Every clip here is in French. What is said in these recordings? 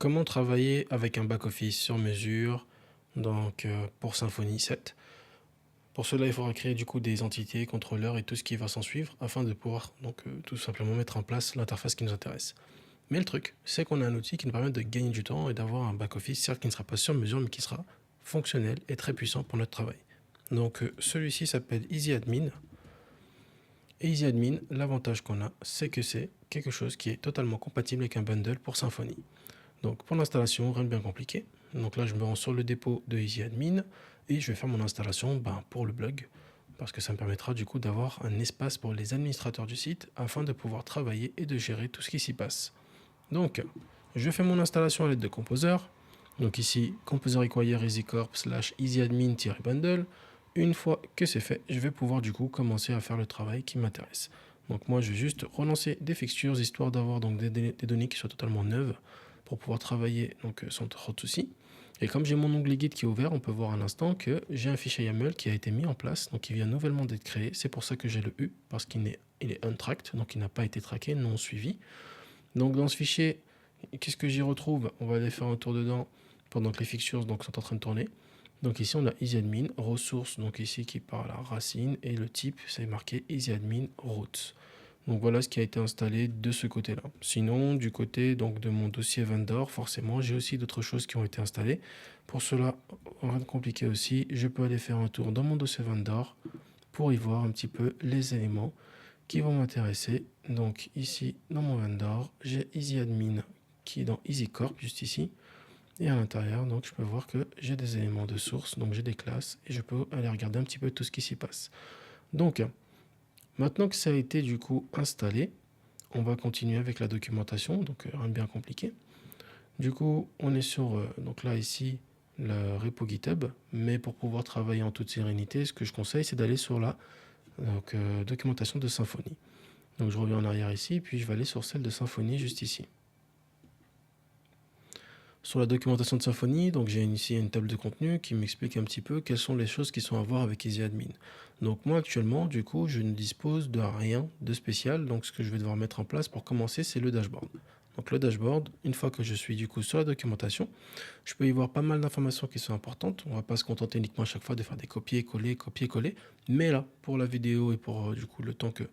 Comment travailler avec un back-office sur mesure pour Symfony 7? Pour cela, il faudra créer du coup des entités, contrôleurs et tout ce qui va s'en suivre afin de pouvoir tout simplement mettre en place l'interface qui nous intéresse. Mais le truc, c'est qu'on a un outil qui nous permet de gagner du temps et d'avoir un back-office, certes qui ne sera pas sur mesure, mais qui sera fonctionnel et très puissant pour notre travail. Celui-ci s'appelle EasyAdmin. Et EasyAdmin, l'avantage qu'on a, c'est que c'est quelque chose qui est totalement compatible avec un bundle pour Symfony. Donc pour l'installation, rien de bien compliqué. Donc là, je me rends sur le dépôt de EasyAdmin et je vais faire mon installation pour le blog parce que ça me permettra du coup d'avoir un espace pour les administrateurs du site afin de pouvoir travailler et de gérer tout ce qui s'y passe. Donc, je fais mon installation à l'aide de Composer. Donc ici, Composer require EasyCorp / EasyAdmin-bundle. Une fois que c'est fait, je vais pouvoir du coup commencer à faire le travail qui m'intéresse. Donc moi, je vais juste relancer des fixtures histoire d'avoir des données qui soient totalement neuves pour pouvoir travailler sans trop de soucis. Et comme j'ai mon onglet guide qui est ouvert, on peut voir à l'instant que j'ai un fichier YAML qui a été mis en place, donc qui vient nouvellement d'être créé. C'est pour ça que j'ai le U, parce qu'il est untracked, donc il n'a pas été traqué, non suivi. Donc dans ce fichier, qu'est-ce que j'y retrouve? On va aller faire un tour dedans pendant que les fixtures sont en train de tourner. Donc ici on a EasyAdmin, ressources, donc ici qui part à la racine, et le type c'est marqué EasyAdmin routes. Donc voilà ce qui a été installé de ce côté-là. Sinon, du côté de mon dossier vendor, forcément, j'ai aussi d'autres choses qui ont été installées. Pour cela, rien de compliqué aussi, je peux aller faire un tour dans mon dossier vendor pour y voir un petit peu les éléments qui vont m'intéresser. Donc ici, dans mon vendor, j'ai EasyAdmin qui est dans EasyCorp, juste ici. Et à l'intérieur, donc je peux voir que j'ai des éléments de source, donc j'ai des classes, et je peux aller regarder un petit peu tout ce qui s'y passe. Donc, maintenant que ça a été du coup installé, on va continuer avec la documentation, donc rien de bien compliqué. Du coup, on est sur, donc là ici, le repo GitHub, mais pour pouvoir travailler en toute sérénité, ce que je conseille, c'est d'aller sur la documentation de Symfony. Donc je reviens en arrière ici, puis je vais aller sur celle de Symfony juste ici. Sur la documentation de Symfony, donc j'ai ici une table de contenu qui m'explique un petit peu quelles sont les choses qui sont à voir avec EasyAdmin. Donc moi actuellement, du coup, je ne dispose de rien de spécial. Donc ce que je vais devoir mettre en place pour commencer, c'est le dashboard. Donc le dashboard, une fois que je suis du coup sur la documentation, je peux y voir pas mal d'informations qui sont importantes. On ne va pas se contenter uniquement à chaque fois de faire des copier-coller, copier-coller. Mais là, pour la vidéo et pour du coup le temps que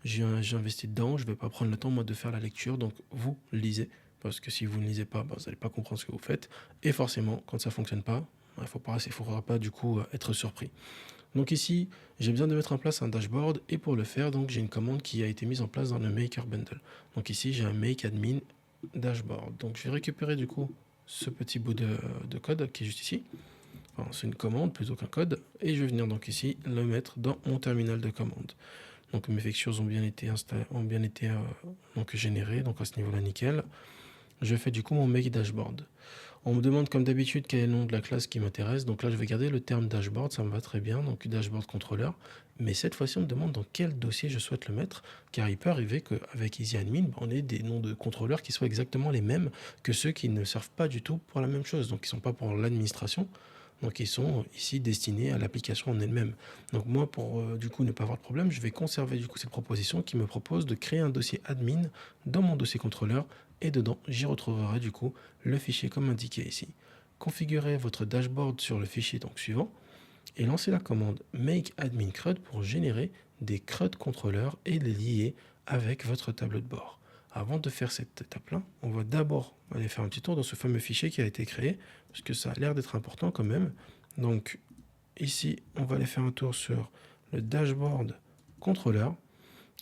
j'ai investi dedans, je ne vais pas prendre le temps moi de faire la lecture. Donc vous lisez. Parce que si vous ne lisez pas, vous n'allez pas comprendre ce que vous faites. Et forcément, quand ça ne fonctionne pas, il ne faudra pas du coup être surpris. Donc ici, j'ai besoin de mettre en place un dashboard. Et pour le faire, donc j'ai une commande qui a été mise en place dans le Maker Bundle. Donc ici, j'ai un make admin dashboard. Donc je vais récupérer du coup ce petit bout de code qui est juste ici. Enfin, c'est une commande plutôt qu'un code. Et je vais venir donc ici le mettre dans mon terminal de commande. Donc mes fixtures ont bien été générées. Donc à ce niveau-là, nickel. Je fais du coup mon make dashboard. On me demande comme d'habitude quel est le nom de la classe qui m'intéresse. Donc là, je vais garder le terme dashboard, ça me va très bien. Donc dashboard controller. Mais cette fois-ci, on me demande dans quel dossier je souhaite le mettre, car il peut arriver qu'avec EasyAdmin, on ait des noms de contrôleurs qui soient exactement les mêmes que ceux qui ne servent pas du tout pour la même chose. Donc ils ne sont pas pour l'administration. Donc ils sont ici destinés à l'application en elle-même. Donc moi, pour du coup ne pas avoir de problème, je vais conserver du coup cette proposition qui me propose de créer un dossier admin dans mon dossier contrôleur et dedans, j'y retrouverai du coup le fichier comme indiqué ici. Configurez votre dashboard sur le fichier donc suivant et lancez la commande make admin CRUD pour générer des CRUD contrôleurs et les lier avec votre tableau de bord. Avant de faire cette étape-là, on va d'abord aller faire un petit tour dans ce fameux fichier qui a été créé, parce que ça a l'air d'être important quand même. Donc ici, on va aller faire un tour sur le dashboard contrôleur,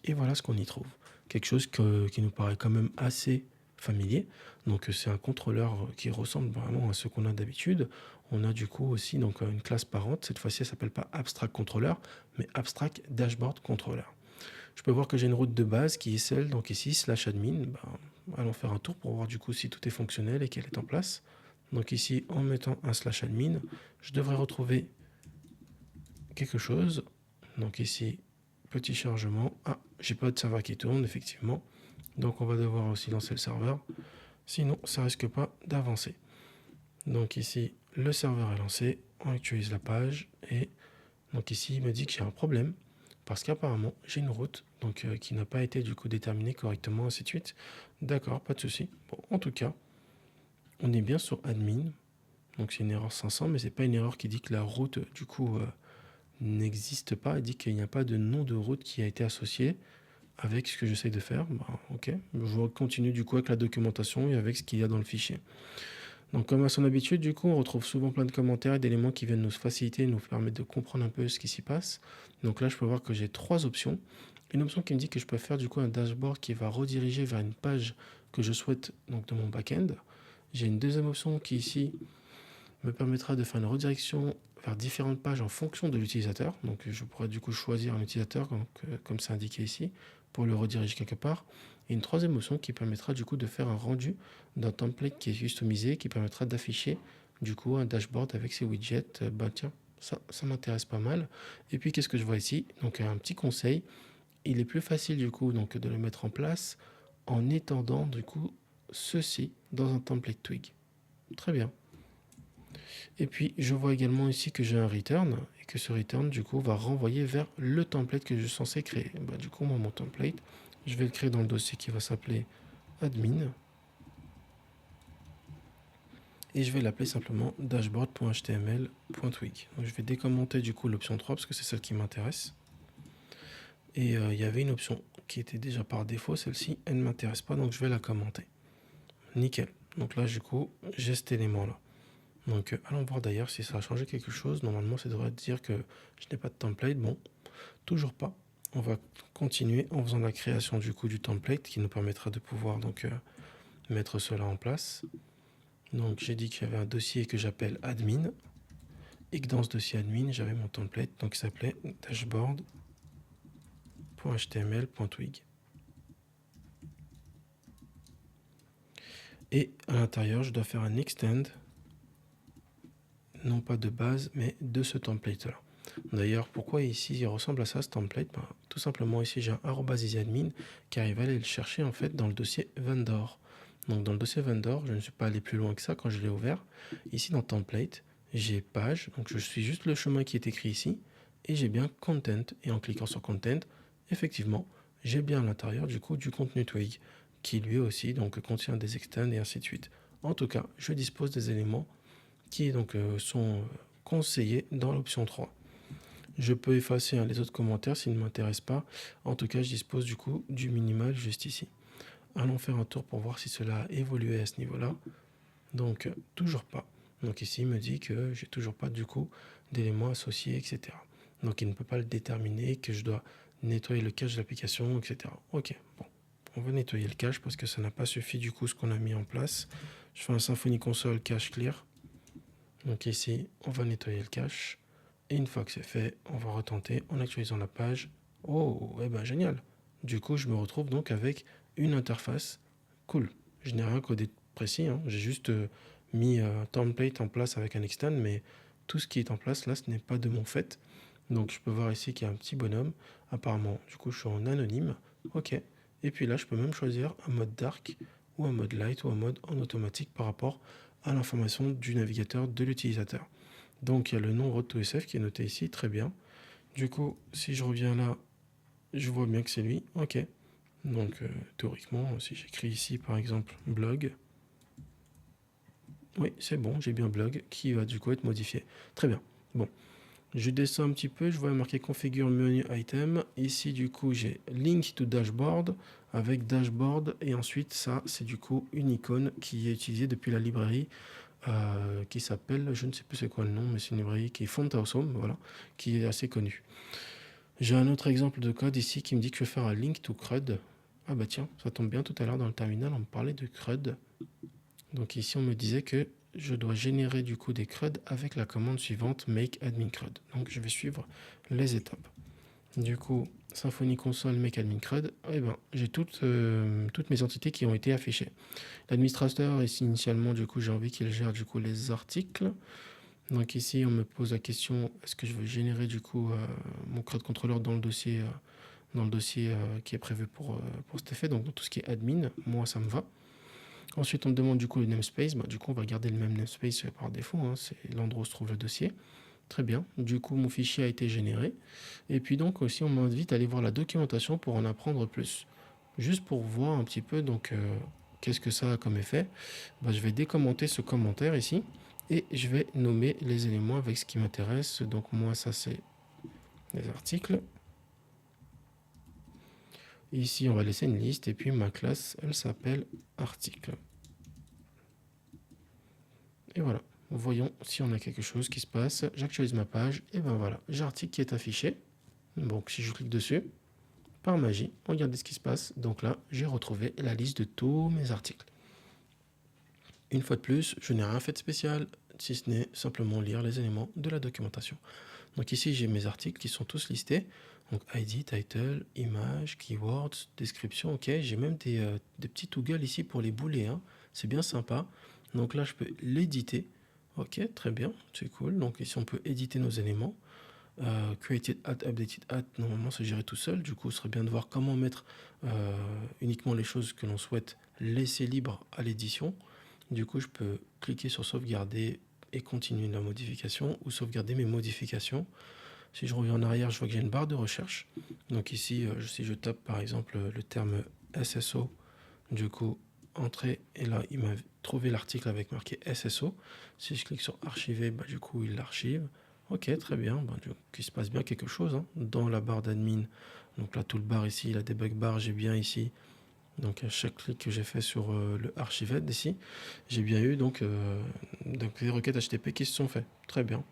et voilà ce qu'on y trouve. Quelque chose qui nous paraît quand même assez familier. Donc c'est un contrôleur qui ressemble vraiment à ce qu'on a d'habitude. On a du coup aussi une classe parente. Cette fois-ci, elle s'appelle pas Abstract Controller, mais Abstract Dashboard Controller. Je peux voir que j'ai une route de base qui est celle, donc ici, /admin. Allons faire un tour pour voir du coup si tout est fonctionnel et qu'elle est en place. Donc ici, en mettant un /admin, je devrais retrouver quelque chose. Donc ici, petit chargement. Ah, j'ai pas de serveur qui tourne, effectivement. Donc on va devoir aussi lancer le serveur. Sinon, ça risque pas d'avancer. Donc ici, le serveur est lancé. On actualise la page. Et donc ici, il me dit que j'ai un problème. Parce qu'apparemment, j'ai une route qui n'a pas été du coup déterminée correctement, ainsi de suite. D'accord, pas de souci. Bon, en tout cas, On est bien sur admin. Donc c'est une erreur 500, mais c'est pas une erreur qui dit que la route, du coup, n'existe pas. Elle dit qu'il n'y a pas de nom de route qui a été associé avec ce que j'essaie de faire. Bah, ok, je continue du coup avec la documentation et avec ce qu'il y a dans le fichier. Donc comme à son habitude, du coup, on retrouve souvent plein de commentaires et d'éléments qui viennent nous faciliter, nous permettre de comprendre un peu ce qui s'y passe. Donc là, je peux voir que j'ai trois options. Une option qui me dit que je peux faire du coup un dashboard qui va rediriger vers une page que je souhaite donc de mon back-end. J'ai une deuxième option qui ici me permettra de faire une redirection vers différentes pages en fonction de l'utilisateur. Donc je pourrais du coup choisir un utilisateur comme c'est indiqué ici pour le rediriger quelque part. Et une troisième option qui permettra du coup de faire un rendu d'un template qui est customisé, qui permettra d'afficher du coup un dashboard avec ses widgets. Bah tiens, ça m'intéresse pas mal. Et puis qu'est-ce que je vois ici? Donc un petit conseil, il est plus facile du coup donc de le mettre en place en étendant du coup ceci dans un template Twig. Très bien. Et puis je vois également ici que j'ai un return et que ce return du coup va renvoyer vers le template que je suis censé créer. Bah, du coup moi mon template, je vais le créer dans le dossier qui va s'appeler admin et je vais l'appeler simplement dashboard.html.twig. Donc je vais décommenter du coup l'option 3 parce que c'est celle qui m'intéresse. Et il y avait une option qui était déjà par défaut, celle-ci elle ne m'intéresse pas donc je vais la commenter. Nickel. Donc là du coup j'ai cet élément là. Donc allons voir d'ailleurs si ça a changé quelque chose. Normalement ça devrait dire que je n'ai pas de template. Bon, toujours pas. On va continuer en faisant la création du coup du template qui nous permettra de pouvoir donc mettre cela en place. Donc j'ai dit qu'il y avait un dossier que j'appelle admin et que dans ce dossier admin j'avais mon template donc qui s'appelait dashboard.html.twig. Et à l'intérieur je dois faire un extend, non pas de base mais de ce template là. D'ailleurs, pourquoi ici il ressemble à ça ce template? Tout simplement ici j'ai un @easyadmin qui arrive à aller le chercher en fait dans le dossier vendor. Donc dans le dossier vendor, je ne suis pas allé plus loin que ça quand je l'ai ouvert. Ici dans template, j'ai page, donc je suis juste le chemin qui est écrit ici et j'ai bien content. Et en cliquant sur content, effectivement, j'ai bien à l'intérieur du coup du contenu Twig qui lui aussi donc contient des extends et ainsi de suite. En tout cas, je dispose des éléments qui donc sont conseillés dans l'option 3. Je peux effacer les autres commentaires s'ils ne m'intéressent pas. En tout cas, je dispose du coup du minimal juste ici. Allons faire un tour pour voir si cela a évolué à ce niveau-là. Donc, toujours pas. Donc ici, il me dit que j'ai toujours pas du coup d'éléments associés, etc. Donc, il ne peut pas le déterminer, que je dois nettoyer le cache de l'application, etc. Ok, bon. On va nettoyer le cache parce que ça n'a pas suffi du coup ce qu'on a mis en place. Je fais un Symfony Console cache clear. Donc ici, on va nettoyer le cache. Et une fois que c'est fait, on va retenter en actualisant la page. Oh, eh ben génial. Du coup, je me retrouve donc avec une interface cool. Je n'ai rien codé de précis, hein. J'ai juste mis un template en place avec un extend, mais tout ce qui est en place là, ce n'est pas de mon fait. Donc je peux voir ici qu'il y a un petit bonhomme. Apparemment, du coup, je suis en anonyme. Ok. Et puis là, je peux même choisir un mode dark ou un mode light ou un mode en automatique par rapport à l'information du navigateur de l'utilisateur. Donc il y a le nom road2sf qui est noté ici, très bien. Du coup, si je reviens là, je vois bien que c'est lui. Ok. Donc théoriquement, si j'écris ici par exemple blog, oui, c'est bon, j'ai bien blog qui va du coup être modifié. Très bien. Bon, je descends un petit peu, je vois marqué configure menu item. Ici, du coup, j'ai link to dashboard avec dashboard et ensuite ça, c'est du coup une icône qui est utilisée depuis la librairie qui s'appelle, je ne sais plus c'est quoi le nom, mais c'est une librairie qui est Fontawesome, voilà, qui est assez connue. J'ai un autre exemple de code ici qui me dit que je vais faire un link to CRUD. Ah bah tiens, ça tombe bien, tout à l'heure dans le terminal, on me parlait de CRUD. Donc ici, on me disait que je dois générer du coup des CRUD avec la commande suivante, make admin CRUD. Donc je vais suivre les étapes. Du coup, Symfony Console make admin CRUD, eh ben, j'ai toutes mes entités qui ont été affichées. L'administrateur, ici initialement, du coup, j'ai envie qu'il gère du coup les articles. Donc ici, on me pose la question, est-ce que je veux générer du coup mon CRUD controller dans le dossier, qui est prévu pour cet effet, donc dans tout ce qui est admin, moi ça me va. Ensuite, on me demande du coup le namespace, du coup on va garder le même namespace par défaut, hein, c'est l'endroit où se trouve le dossier. Très bien, du coup mon fichier a été généré. Et puis donc aussi on m'invite à aller voir la documentation pour en apprendre plus. Juste pour voir un petit peu donc qu'est-ce que ça a comme effet? Bah, je vais décommenter ce commentaire ici et je vais nommer les éléments avec ce qui m'intéresse. Donc moi, ça c'est les articles. Ici, on va laisser une liste et puis ma classe, elle s'appelle article. Et voilà, voyons si on a quelque chose qui se passe. J'actualise ma page et ben voilà, j'ai l'article qui est affiché. Donc si je clique dessus, par magie, regardez ce qui se passe. Donc là, j'ai retrouvé la liste de tous mes articles. Une fois de plus, je n'ai rien fait de spécial, si ce n'est simplement lire les éléments de la documentation. Donc ici, j'ai mes articles qui sont tous listés. Donc ID, title, image, keywords, description, ok. J'ai même des petits toggles ici pour les boulets, hein. C'est bien sympa. Donc là, je peux l'éditer. Ok, très bien, c'est cool. Donc ici, on peut éditer nos éléments. Created at, updated at, normalement, c'est géré tout seul. Du coup, ce serait bien de voir comment mettre uniquement les choses que l'on souhaite laisser libre à l'édition. Du coup, je peux cliquer sur sauvegarder et continuer la modification ou sauvegarder mes modifications. Si je reviens en arrière, je vois que j'ai une barre de recherche. Donc ici, si je tape par exemple le terme SSO, du coup, entrée, et là, il m'a trouvé l'article avec marqué SSO. Si je clique sur archiver, bah, du coup, il l'archive. Ok, très bien. Bah, du coup, il se passe bien quelque chose hein, dans la barre d'admin. Donc la toolbar ici, la debug bar, j'ai bien ici. Donc à chaque clic que j'ai fait sur le archivette ici, j'ai bien eu donc les requêtes HTTP qui se sont faites. Très bien.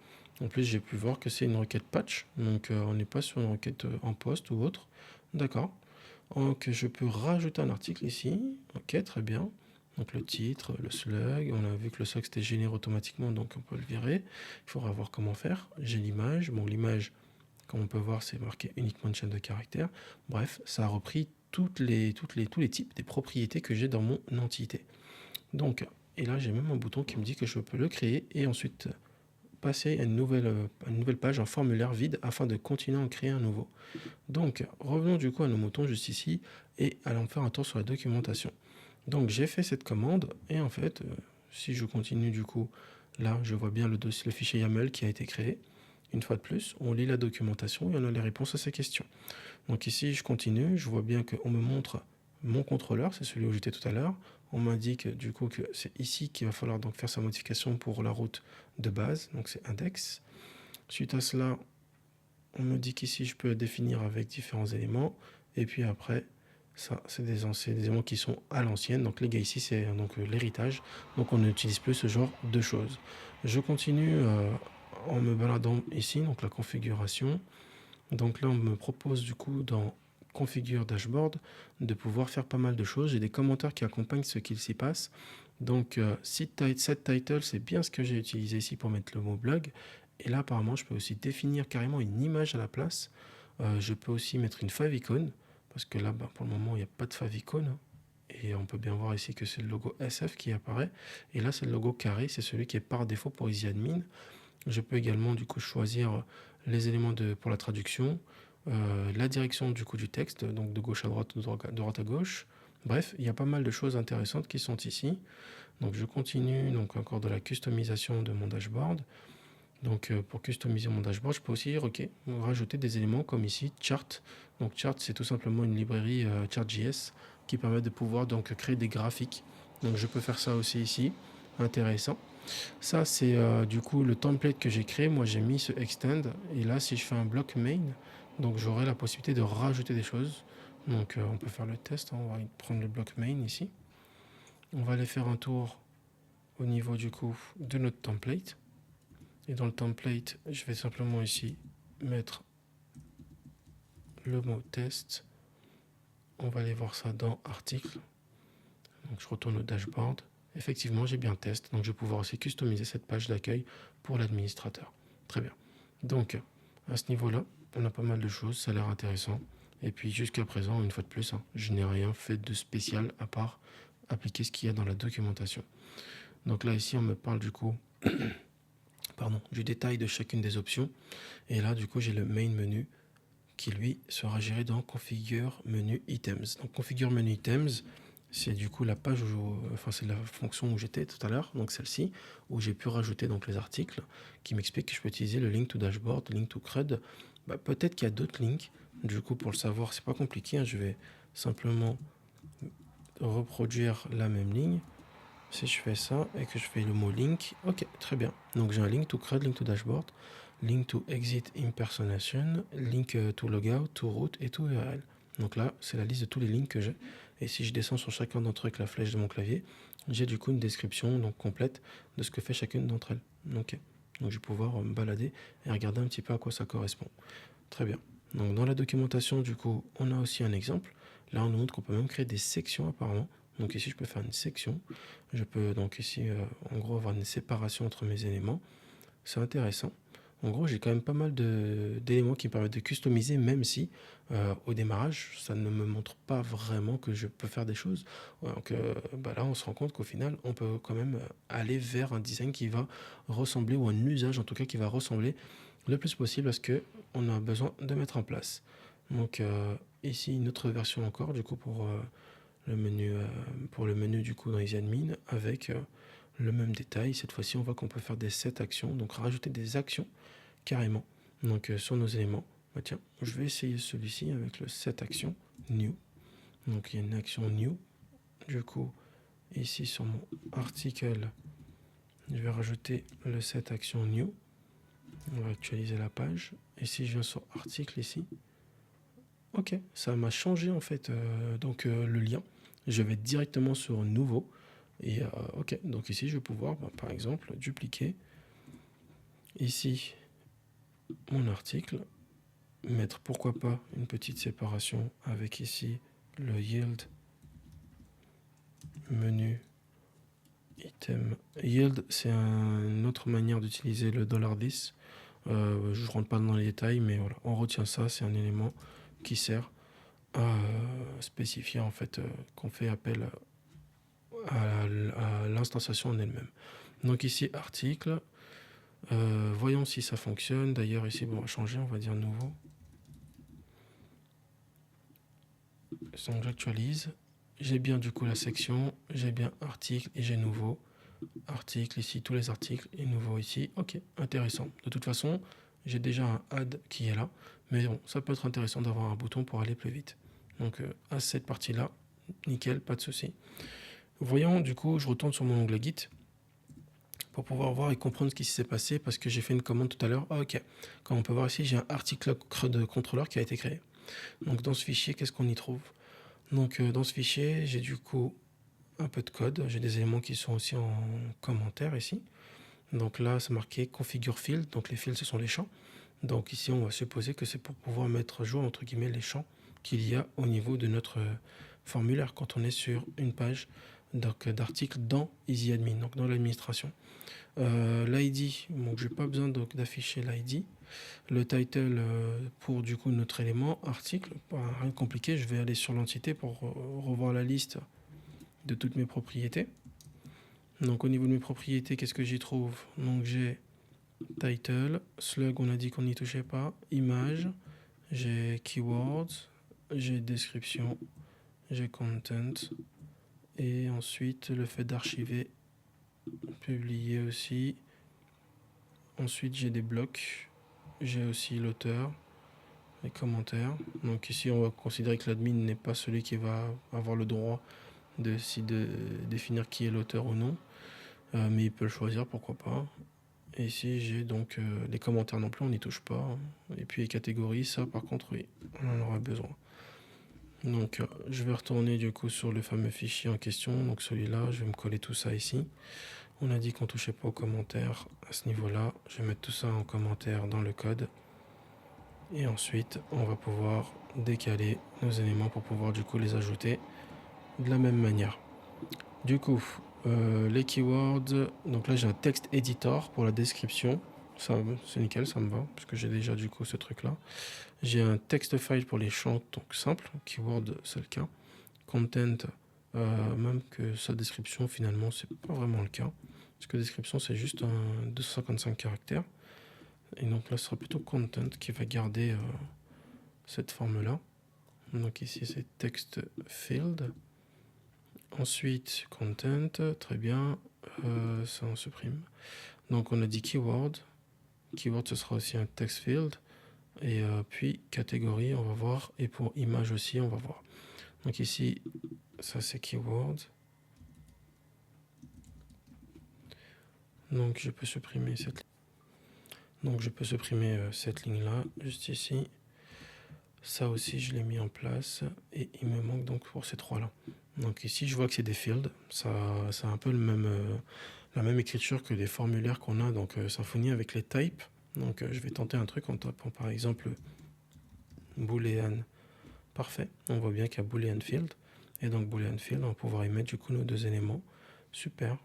En plus, j'ai pu voir que c'est une requête patch, donc on n'est pas sur une requête en post ou autre. D'accord. Donc je peux rajouter un article ici. Ok, très bien. Donc le titre, le slug, on a vu que le slug c'était généré automatiquement, donc on peut le virer. Il faudra voir comment faire. J'ai l'image. Bon, l'image, comme on peut voir, c'est marqué uniquement une chaîne de caractères. Bref, ça a repris tous les types des propriétés que j'ai dans mon entité. Donc, et là, j'ai même un bouton qui me dit que je peux le créer et ensuite passer à une nouvelle page, un formulaire vide afin de continuer à en créer un nouveau. Donc, revenons du coup à nos moutons juste ici et allons faire un tour sur la documentation. Donc, j'ai fait cette commande et en fait, si je continue du coup, là, je vois bien le fichier YAML qui a été créé. Une fois de plus, on lit la documentation et on a les réponses à ces questions. Donc ici, je continue, je vois bien qu'on me montre mon contrôleur, c'est celui où j'étais tout à l'heure. On m'indique du coup que c'est ici qu'il va falloir donc faire sa modification pour la route de base, donc c'est index. Suite à cela, on me dit qu'ici je peux définir avec différents éléments. Et puis après, ça, c'est des éléments qui sont à l'ancienne. Donc les gars ici, c'est donc l'héritage. Donc on n'utilise plus ce genre de choses. Je continue en me baladant ici, donc la configuration. Donc là, on me propose du coup dans configure dashboard de pouvoir faire pas mal de choses. J'ai des commentaires qui accompagnent ce qu'il s'y passe. Donc set title, c'est bien ce que j'ai utilisé ici pour mettre le mot blog. Et là, apparemment, je peux aussi définir carrément une image à la place. Je peux aussi mettre une favicon, parce que là, bah, pour le moment, il n'y a pas de favicon. Hein. Et on peut bien voir ici que c'est le logo SF qui apparaît. Et là, c'est le logo carré, c'est celui qui est par défaut pour EasyAdmin. Je peux également du coup choisir les éléments pour la traduction, la direction du coup du texte, donc de gauche à droite, de droite à gauche. Bref, il y a pas mal de choses intéressantes qui sont ici. Donc je continue, donc encore de la customisation de mon dashboard. Donc pour customiser mon dashboard, je peux aussi rajouter des éléments comme ici chart. Donc chart, c'est tout simplement une librairie Chart.js qui permet de pouvoir donc créer des graphiques. Donc je peux faire ça aussi ici, intéressant. Ça c'est du coup le template que j'ai créé. Moi j'ai mis ce extend et là si je fais un bloc main, donc j'aurai la possibilité de rajouter des choses. Donc on peut faire le test, hein. On va prendre le bloc main ici. On va aller faire un tour au niveau du coup de notre template. Et dans le template, je vais simplement ici mettre le mot test. On va aller voir ça dans article. Donc je retourne au dashboard. Effectivement, j'ai bien test. Donc je vais pouvoir aussi customiser cette page d'accueil pour l'administrateur. Très bien. Donc à ce niveau-là, on a pas mal de choses. Ça a l'air intéressant. Et puis jusqu'à présent, une fois de plus, hein, je n'ai rien fait de spécial à part appliquer ce qu'il y a dans la documentation. Donc là, ici, on me parle du coup du détail de chacune des options. Et là, du coup, j'ai le main menu qui, lui, sera géré dans configure menu items. Donc, configure menu items, c'est du coup la page c'est la fonction où j'étais tout à l'heure, donc celle-ci, où j'ai pu rajouter donc les articles qui m'expliquent que je peux utiliser le link to dashboard, link to CRUD. Bah, peut-être qu'il y a d'autres links. Du coup, pour le savoir, c'est pas compliqué. Hein, je vais simplement reproduire la même ligne. Si je fais ça et que je fais le mot link, ok, très bien. Donc j'ai un link to CRUD, link to dashboard, link to exit impersonation, link to logout, to route et to URL. Donc là, c'est la liste de tous les links que j'ai. Et si je descends sur chacun d'entre eux avec la flèche de mon clavier, j'ai du coup une description donc complète de ce que fait chacune d'entre elles. Ok. Donc je vais pouvoir me balader et regarder un petit peu à quoi ça correspond. Très bien. Donc dans la documentation, du coup, on a aussi un exemple. Là, on nous montre qu'on peut même créer des sections apparemment. Donc ici, je peux faire une section. Je peux donc ici, en gros, avoir une séparation entre mes éléments. C'est intéressant. En gros, j'ai quand même pas mal d'éléments qui me permettent de customiser, même si au démarrage, ça ne me montre pas vraiment que je peux faire des choses. Donc là, on se rend compte qu'au final, on peut quand même aller vers un design qui va ressembler, ou un usage en tout cas qui va ressembler le plus possible à ce qu'on a besoin de mettre en place. Donc ici, une autre version encore, du coup, pour le menu du coup dans EasyAdmin avec le même détail. Cette fois-ci, on voit qu'on peut faire des set actions, donc rajouter des actions carrément donc sur nos éléments. Bah, tiens, je vais essayer celui-ci avec le set action new. Donc il y a une action new. Du coup, ici sur mon article, je vais rajouter le set action new. On va actualiser la page. Et si je viens sur article ici, ok, ça m'a changé en fait le lien. Je vais directement sur nouveau. Et ok, donc ici je vais pouvoir par exemple dupliquer ici mon article, mettre pourquoi pas une petite séparation avec ici le yield menu item. Yield, c'est une autre manière d'utiliser le $10. Je rentre pas dans les détails, mais voilà, on retient ça, c'est un élément qui sert à spécifier en fait qu'on fait appel à l'instanciation en elle-même. Donc ici article, voyons si ça fonctionne. D'ailleurs ici on va changer, on va dire nouveau. Donc j'actualise, j'ai bien du coup la section, j'ai bien article et j'ai nouveau. Article ici, tous les articles et nouveau ici. Ok, intéressant. De toute façon, j'ai déjà un add qui est là, mais bon, ça peut être intéressant d'avoir un bouton pour aller plus vite. Donc à cette partie-là, nickel, pas de souci. Voyons, du coup, je retourne sur mon onglet Git pour pouvoir voir et comprendre ce qui s'est passé parce que j'ai fait une commande tout à l'heure. Ah, ok, comme on peut voir ici, j'ai un article de contrôleur qui a été créé. Donc dans ce fichier, qu'est-ce qu'on y trouve? Donc dans ce fichier, j'ai du coup un peu de code. J'ai des éléments qui sont aussi en commentaire ici. Donc là, c'est marqué configure field. Donc les fields, ce sont les champs. Donc ici, on va supposer que c'est pour pouvoir mettre à jour, entre guillemets, les champs qu'il y a au niveau de notre formulaire quand on est sur une page d'articles dans EasyAdmin, donc dans l'administration. L'ID, donc j'ai pas besoin d'afficher l'ID. Le title pour du coup notre élément, article, rien de compliqué, je vais aller sur l'entité pour revoir la liste de toutes mes propriétés. Donc au niveau de mes propriétés, qu'est-ce que j'y trouve? Donc j'ai title, slug, on a dit qu'on n'y touchait pas, image, j'ai keywords, j'ai description, j'ai content, et ensuite le fait d'archiver, publier aussi. Ensuite j'ai des blocs, j'ai aussi l'auteur, les commentaires. Donc ici on va considérer que l'admin n'est pas celui qui va avoir le droit de définir qui est l'auteur ou non, mais il peut le choisir, pourquoi pas. Et ici j'ai donc les commentaires non plus, on n'y touche pas. Et puis les catégories, ça par contre oui, on en aura besoin. Donc je vais retourner du coup sur le fameux fichier en question, donc celui-là, je vais me coller tout ça ici. On a dit qu'on touchait pas aux commentaires à ce niveau-là, je vais mettre tout ça en commentaire dans le code. Et ensuite, on va pouvoir décaler nos éléments pour pouvoir du coup les ajouter de la même manière. Du coup, les keywords, donc là j'ai un texte editor pour la description, ça c'est nickel, ça me va, parce que j'ai déjà du coup ce truc là. J'ai un text file pour les champs, donc simple, keyword c'est le cas. Content, même que sa description finalement c'est pas vraiment le cas, parce que description c'est juste un 255 caractères. Et donc là ce sera plutôt content qui va garder cette forme là. Donc ici c'est text field. Ensuite, content, très bien, ça on supprime. Donc on a dit keyword, keyword ce sera aussi un text field, et puis catégorie on va voir, et pour image aussi on va voir. Donc ici ça c'est keyword. Donc je peux supprimer cette ligne-là, juste ici. Ça aussi, je l'ai mis en place. Et il me manque donc pour ces trois-là. Donc ici, je vois que c'est des fields. Ça a un peu la même écriture que les formulaires qu'on a donc Symfony avec les types. Donc je vais tenter un truc en tapant par exemple boolean. Parfait. On voit bien qu'il y a boolean field. Et donc boolean field, on va pouvoir y mettre du coup nos deux éléments. Super.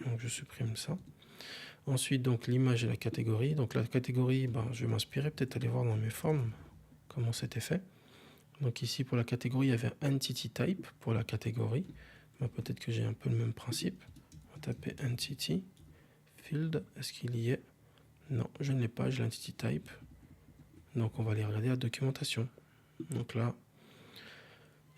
Donc je supprime ça. Ensuite, donc l'image et la catégorie. Donc la catégorie, je vais m'inspirer, peut-être aller voir dans mes formes comment c'était fait. Donc ici, pour la catégorie, il y avait entity type pour la catégorie. Peut-être que j'ai un peu le même principe. On va taper entity field. Est-ce qu'il y est? Non, je ne l'ai pas, j'ai l'entity type. Donc on va aller regarder la documentation. Donc là,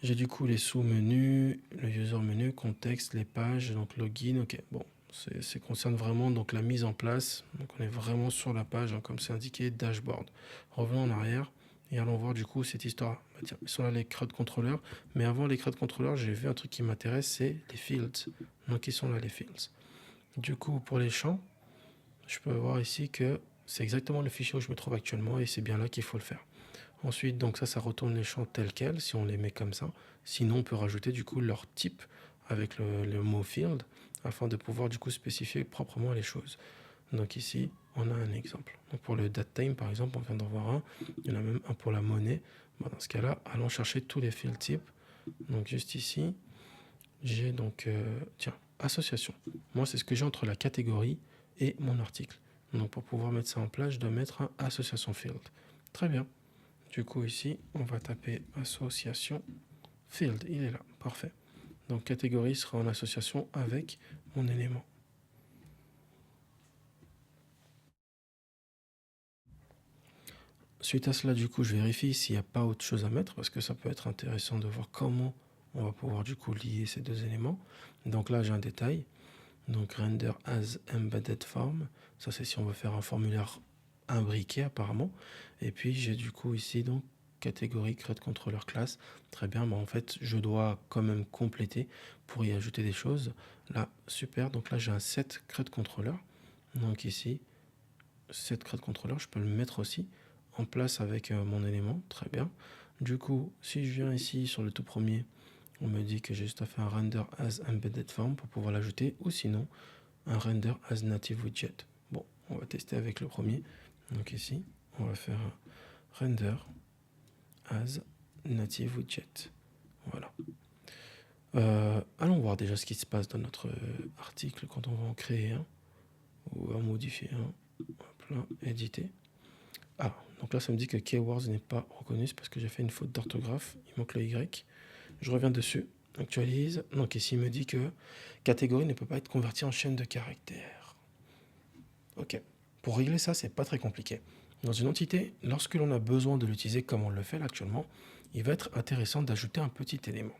j'ai du coup les sous-menus, le user menu, contexte, les pages, donc login. Ok, bon, ça concerne vraiment donc la mise en place. Donc on est vraiment sur la page, comme c'est indiqué, dashboard. Revenons en arrière. Et allons voir du coup cette histoire. Tiens, ils sont là les CRUD controllers. Mais avant les CRUD controllers, j'ai vu un truc qui m'intéresse, c'est les fields. Donc ils sont là les fields. Du coup, pour les champs, je peux voir ici que c'est exactement le fichier où je me trouve actuellement et c'est bien là qu'il faut le faire. Ensuite, donc ça retourne les champs tels quels si on les met comme ça. Sinon, on peut rajouter du coup leur type avec le mot field afin de pouvoir du coup spécifier proprement les choses. Donc ici, on a un exemple. Donc pour le datetime, par exemple, on vient d'en voir un. Il y en a même un pour la monnaie. Dans ce cas-là, allons chercher tous les field types. Donc juste ici, j'ai donc, association. Moi, c'est ce que j'ai entre la catégorie et mon article. Donc pour pouvoir mettre ça en place, je dois mettre un association field. Très bien. Du coup, ici, on va taper association field. Il est là. Parfait. Donc catégorie sera en association avec mon élément. Suite à cela, du coup, je vérifie s'il n'y a pas autre chose à mettre parce que ça peut être intéressant de voir comment on va pouvoir du coup lier ces deux éléments. Donc là, j'ai un détail. Donc render as embedded form. Ça, c'est si on veut faire un formulaire imbriqué apparemment. Et puis, j'ai du coup ici donc catégorie create controller class. Très bien, en fait, je dois quand même compléter pour y ajouter des choses. Là, super. Donc là, j'ai un set create controller. Donc ici, set create controller, je peux le mettre aussi en place avec mon élément, très bien. Du coup, si je viens ici sur le tout premier, on me dit que j'ai juste à faire un render as embedded form pour pouvoir l'ajouter, ou sinon un render as native widget. Bon, on va tester avec le premier. Donc ici, on va faire un render as native widget. Voilà. Allons voir déjà ce qui se passe dans notre article quand on va en créer un, ou en modifier un. Hop là, éditer. Ah, donc là, ça me dit que keywords n'est pas reconnu, c'est parce que j'ai fait une faute d'orthographe. Il manque le Y. Je reviens dessus, actualise. Donc ici, il me dit que catégorie ne peut pas être convertie en chaîne de caractères. Ok. Pour régler ça, c'est pas très compliqué. Dans une entité, lorsque l'on a besoin de l'utiliser comme on le fait là actuellement, il va être intéressant d'ajouter un petit élément.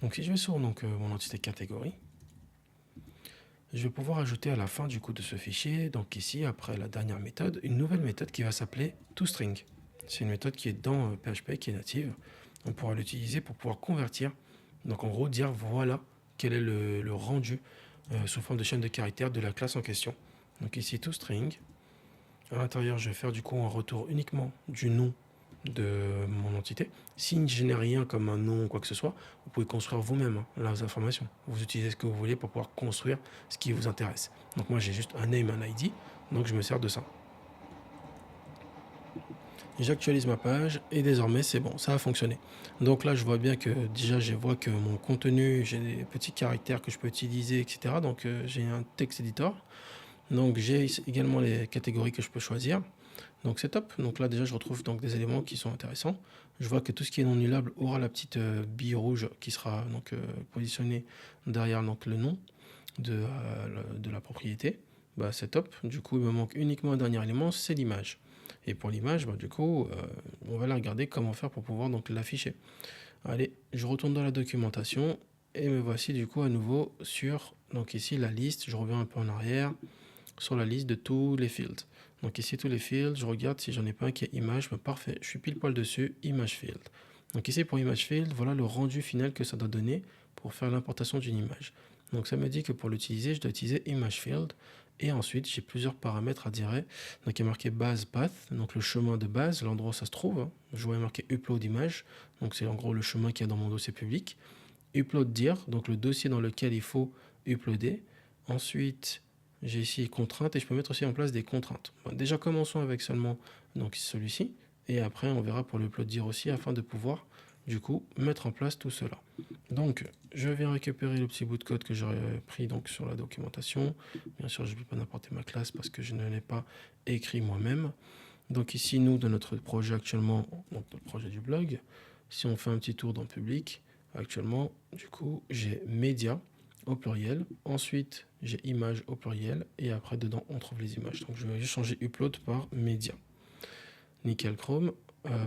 Donc si je vais sur mon entité catégorie, je vais pouvoir ajouter à la fin du coup de ce fichier, donc ici, après la dernière méthode, une nouvelle méthode qui va s'appeler toString. C'est une méthode qui est dans PHP, qui est native. On pourra l'utiliser pour pouvoir convertir, donc en gros dire voilà quel est le rendu sous forme de chaîne de caractères de la classe en question. Donc ici toString. À l'intérieur, je vais faire du coup un retour uniquement du nom de mon entité. Si je n'ai rien comme un nom ou quoi que ce soit, vous pouvez construire vous-même les informations. Vous utilisez ce que vous voulez pour pouvoir construire ce qui vous intéresse. Donc moi j'ai juste un name, un ID, donc je me sers de ça. J'actualise ma page et désormais c'est bon, ça a fonctionné. Donc là je vois bien que déjà je vois que mon contenu, j'ai des petits caractères que je peux utiliser, etc. Donc j'ai un text editor. Donc j'ai également les catégories que je peux choisir. Donc c'est top. Donc là déjà je retrouve donc des éléments qui sont intéressants. Je vois que tout ce qui est non nullable aura la petite bille rouge qui sera donc positionnée derrière donc le nom de la propriété. C'est top. Du coup il me manque uniquement un dernier élément, c'est l'image. Et pour l'image, du coup, on va la regarder comment faire pour pouvoir donc l'afficher. Allez, je retourne dans la documentation et me voici du coup à nouveau sur donc ici la liste. Je reviens un peu en arrière sur la liste de tous les fields. Donc ici tous les fields, je regarde si j'en ai pas un qui est image, parfait, je suis pile poil dessus, image field. Donc ici pour image field, voilà le rendu final que ça doit donner pour faire l'importation d'une image. Donc ça me dit que pour l'utiliser, je dois utiliser image field. Et ensuite, j'ai plusieurs paramètres à dire. Donc il y a marqué base path, donc le chemin de base, l'endroit où ça se trouve. Je vois marqué upload image, donc c'est en gros le chemin qu'il y a dans mon dossier public. Upload dir, donc le dossier dans lequel il faut uploader. Ensuite, j'ai ici contraintes et je peux mettre aussi en place des contraintes. Bon, déjà commençons avec seulement donc celui-ci. Et après, on verra pour l'upload dir aussi afin de pouvoir du coup mettre en place tout cela. Donc, je viens récupérer le petit bout de code que j'aurais pris donc sur la documentation. Bien sûr, je ne vais pas n'importer ma classe parce que je ne l'ai pas écrit moi-même. Donc ici, nous, dans notre projet actuellement, donc le projet du blog, si on fait un petit tour dans public, actuellement, du coup, j'ai média au pluriel. Ensuite, j'ai images au pluriel. Et après, dedans, on trouve les images. Donc, je vais juste changer upload par média. Nickel Chrome.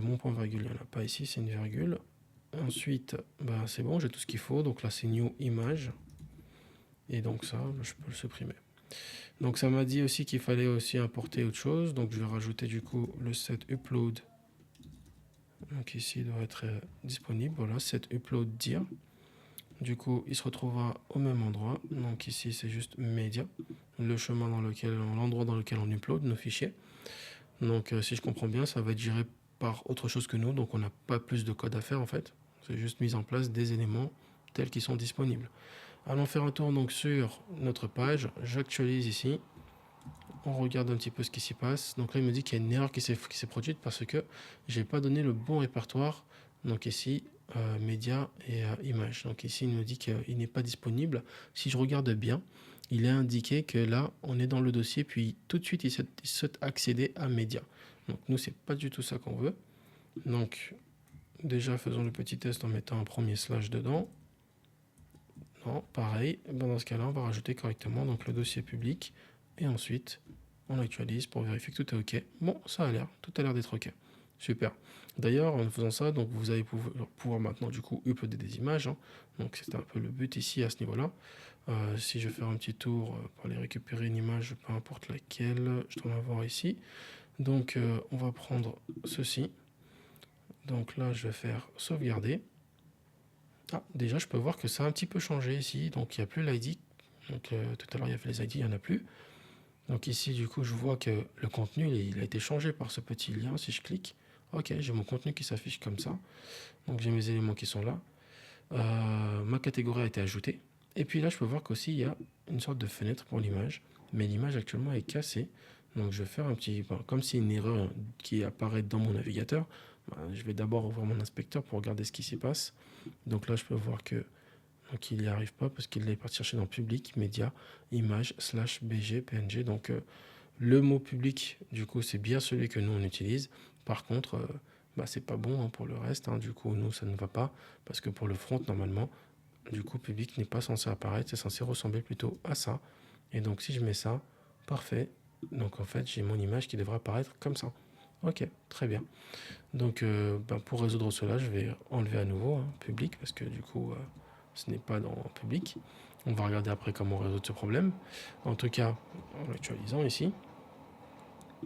Mon point virgule, il n'y en a pas ici, c'est une virgule. Ensuite, bah, c'est bon, j'ai tout ce qu'il faut. Donc là, c'est new image. Et donc ça, je peux le supprimer. Donc ça m'a dit aussi qu'il fallait aussi importer autre chose. Donc je vais rajouter du coup le set upload. Donc ici, il doit être disponible. Voilà, set upload dir. Du coup, il se retrouvera au même endroit. Donc ici, c'est juste média, le chemin dans lequel, l'endroit dans lequel on upload nos fichiers. Donc si je comprends bien, ça va être géré par autre chose que nous. Donc on n'a pas plus de code à faire en fait. C'est juste mise en place des éléments tels qu'ils sont disponibles. Allons faire un tour donc sur notre page. J'actualise ici. On regarde un petit peu ce qui s'y passe. Donc là, il me dit qu'il y a une erreur qui s'est produite parce que je n'ai pas donné le bon répertoire. Donc ici, médias et images. Donc ici, il me dit qu'il n'est pas disponible. Si je regarde bien, il est indiqué que là, on est dans le dossier, puis tout de suite, il souhaite accéder à médias. Donc nous, c'est pas du tout ça qu'on veut. Donc déjà, faisons le petit test en mettant un premier slash dedans. Non, pareil. Ben dans ce cas-là, on va rajouter correctement donc le dossier public. Et ensuite, on actualise pour vérifier que tout est OK. Bon, ça a l'air, tout a l'air d'être OK. Super. D'ailleurs, en faisant ça, donc vous allez pouvoir maintenant du coup uploader des images. Donc c'est un peu le but ici à ce niveau-là. Si je fais un petit tour pour aller récupérer une image, peu importe laquelle, je dois en avoir ici. Donc on va prendre ceci. Donc là, je vais faire sauvegarder. Ah, déjà, je peux voir que ça a un petit peu changé ici. Donc il n'y a plus l'ID. Donc tout à l'heure, il y avait les ID, il n'y en a plus. Donc ici, du coup, je vois que le contenu, il a été changé par ce petit lien. Si je clique, ok, j'ai mon contenu qui s'affiche comme ça. Donc j'ai mes éléments qui sont là. Ma catégorie a été ajoutée. Et puis là, je peux voir qu'aussi, il y a une sorte de fenêtre pour l'image. Mais l'image actuellement est cassée. Donc je vais faire un petit... comme c'est une erreur qui apparaît dans mon navigateur, je vais d'abord ouvrir mon inspecteur pour regarder ce qui s'y passe. Donc là, je peux voir que donc il n'y arrive pas parce qu'il est parti chercher dans public, média, image, slash, bg, png. Donc le mot public, du coup, c'est bien celui que nous on utilise. Par contre, c'est pas bon pour le reste. Du coup, nous, ça ne va pas parce que pour le front, normalement, du coup, public n'est pas censé apparaître. C'est censé ressembler plutôt à ça. Et donc, si je mets ça, parfait. Donc, en fait, j'ai mon image qui devrait apparaître comme ça. Ok, très bien. Donc, pour résoudre cela, je vais enlever à nouveau public parce que du coup, ce n'est pas dans public. On va regarder après comment résoudre ce problème. En tout cas, en l'actualisant ici,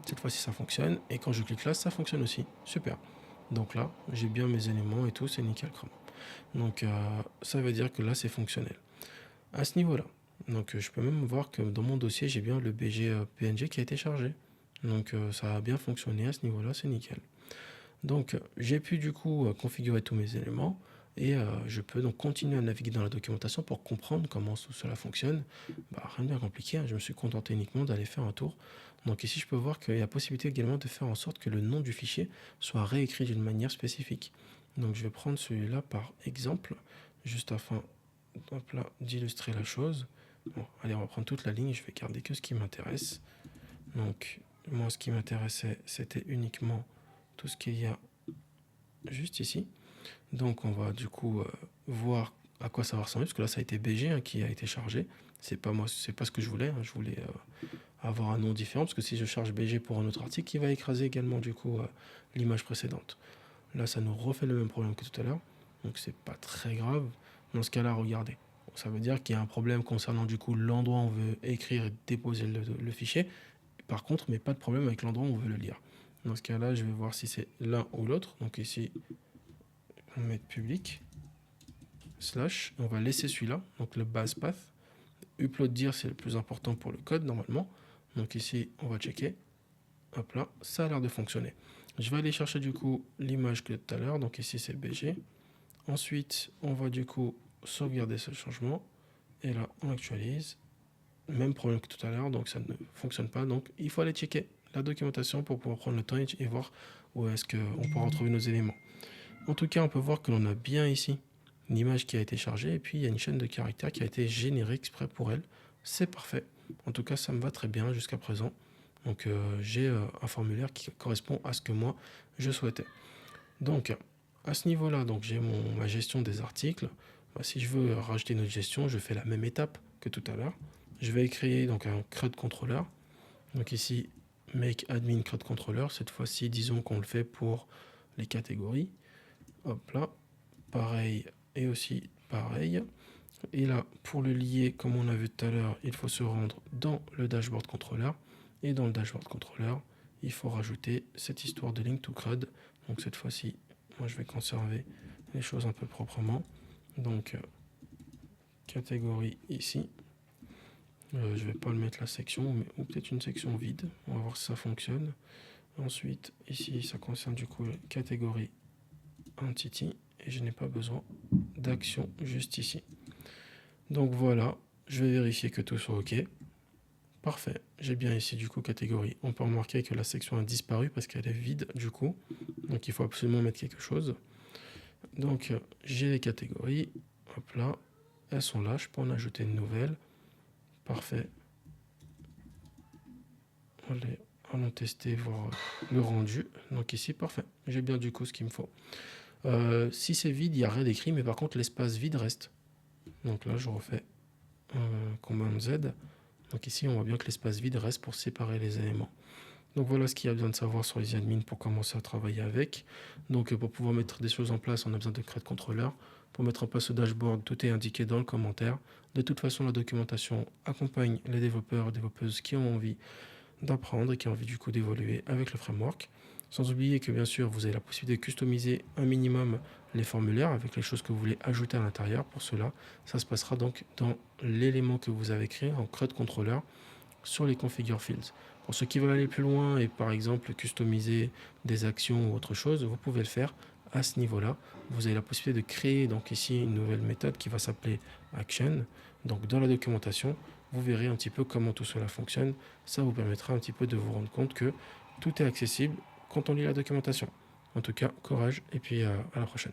cette fois-ci ça fonctionne. Et quand je clique là, ça fonctionne aussi. Super. Donc là, j'ai bien mes éléments et tout, c'est nickel chrome. Donc ça veut dire que là, c'est fonctionnel. À ce niveau-là, donc je peux même voir que dans mon dossier, j'ai bien le BG PNG qui a été chargé. Donc ça a bien fonctionné à ce niveau-là, c'est nickel. Donc j'ai pu du coup configurer tous mes éléments et je peux donc continuer à naviguer dans la documentation pour comprendre comment tout cela fonctionne. Rien de bien compliqué, je me suis contenté uniquement d'aller faire un tour. Donc ici je peux voir qu'il y a possibilité également de faire en sorte que le nom du fichier soit réécrit d'une manière spécifique. Donc je vais prendre celui-là par exemple, juste afin d'illustrer la chose. Bon, allez, on va prendre toute la ligne, je vais garder que ce qui m'intéresse. Donc moi ce qui m'intéressait c'était uniquement tout ce qu'il y a juste ici. Donc on va du coup voir à quoi ça va ressembler, parce que là ça a été BG qui a été chargé. C'est pas moi, c'est pas ce que je voulais. Je voulais avoir un nom différent, parce que si je charge BG pour un autre article, il va écraser également du coup l'image précédente. Là ça nous refait le même problème que tout à l'heure, donc c'est pas très grave. Dans ce cas-là, regardez. Ça veut dire qu'il y a un problème concernant du coup l'endroit où on veut écrire et déposer le fichier. Par contre, mais pas de problème avec l'endroit où on veut le lire. Dans ce cas-là, je vais voir si c'est l'un ou l'autre. Donc ici, On va mettre public, slash, on va laisser celui-là, donc le base path. Upload dir, c'est le plus important pour le code normalement. Donc ici, on va checker. Hop là, ça a l'air de fonctionner. Je vais aller chercher du coup l'image que tout à l'heure. Donc ici, c'est BG. Ensuite, on va du coup sauvegarder ce changement. Et là, on actualise. Même problème que tout à l'heure, donc ça ne fonctionne pas. Donc il faut aller checker la documentation pour pouvoir prendre le temps et voir où est-ce qu'on pourra retrouver nos éléments. En tout cas, on peut voir que l'on a bien ici une image qui a été chargée et puis il y a une chaîne de caractères qui a été générée exprès pour elle. C'est parfait. En tout cas, ça me va très bien jusqu'à présent. Donc j'ai un formulaire qui correspond à ce que moi je souhaitais. Donc à ce niveau-là, donc j'ai ma gestion des articles. Bah, si je veux rajouter une autre gestion, je fais la même étape que tout à l'heure. Je vais créer donc un CRUD controller. Donc ici, make admin CRUD controller. Cette fois-ci, disons qu'on le fait pour les catégories. Hop là, pareil et aussi pareil. Et là, pour le lier, comme on a vu tout à l'heure, il faut se rendre dans le dashboard controller. Et dans le dashboard controller, il faut rajouter cette histoire de link to CRUD. Donc cette fois-ci, moi je vais conserver les choses un peu proprement. Donc catégorie ici. Je ne vais pas le mettre la section, mais, ou peut-être une section vide. On va voir si ça fonctionne. Ensuite, ici, ça concerne du coup la catégorie entity. Et je n'ai pas besoin d'action juste ici. Donc voilà, je vais vérifier que tout soit OK. Parfait, j'ai bien ici du coup catégorie. On peut remarquer que la section a disparu parce qu'elle est vide du coup. Donc il faut absolument mettre quelque chose. Donc j'ai les catégories. Hop là, elles sont là. Je peux en ajouter une nouvelle. Parfait. Allons tester, voir le rendu. Donc ici, parfait. J'ai bien du coup ce qu'il me faut. Si c'est vide, il n'y a rien d'écrit, mais par contre l'espace vide reste. Donc là, je refais Command Z. Donc ici, on voit bien que l'espace vide reste pour séparer les éléments. Donc voilà ce qu'il y a besoin de savoir sur les admins pour commencer à travailler avec. Donc pour pouvoir mettre des choses en place, on a besoin de CRUD controller. Pour mettre en place ce dashboard, tout est indiqué dans le commentaire. De toute façon, la documentation accompagne les développeurs et développeuses qui ont envie d'apprendre et qui ont envie du coup d'évoluer avec le framework. Sans oublier que bien sûr, vous avez la possibilité de customiser un minimum les formulaires avec les choses que vous voulez ajouter à l'intérieur. Pour cela, ça se passera donc dans l'élément que vous avez créé en CRUD controller sur les configure fields. Pour ceux qui veulent aller plus loin et par exemple customiser des actions ou autre chose, vous pouvez le faire à ce niveau-là. Vous avez la possibilité de créer donc ici une nouvelle méthode qui va s'appeler action. Donc dans la documentation, vous verrez un petit peu comment tout cela fonctionne. Ça vous permettra un petit peu de vous rendre compte que tout est accessible quand on lit la documentation. En tout cas, courage et puis à la prochaine.